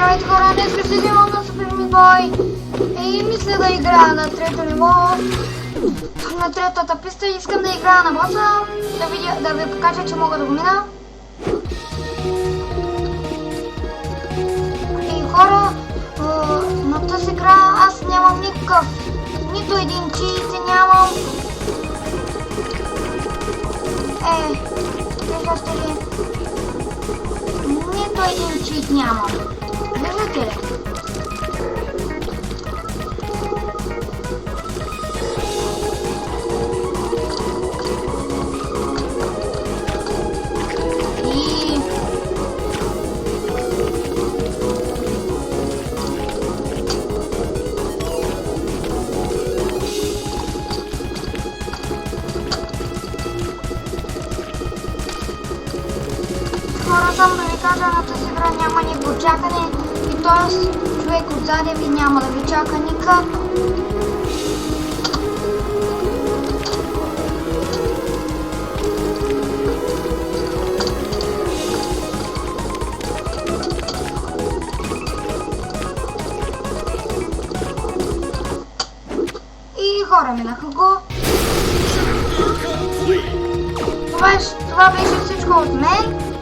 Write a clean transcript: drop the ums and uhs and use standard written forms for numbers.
Здравейте хора, днес ще взимам на Super Meat Boy и мисля да играя на трето ниво, на третата писта. Искам да играя на боса, да ви покажа, че мога да го мина. И хора, на тази игра аз нямам нито един чит нямам. Виждате ли? Нито един чит нямам. Виждате ли? Хора, само да ви кажа, на тази игра няма никакво чакане и т.е. човек отзади ви няма да ви чака никак. И хора, минаха го. Това беше всичко от мен.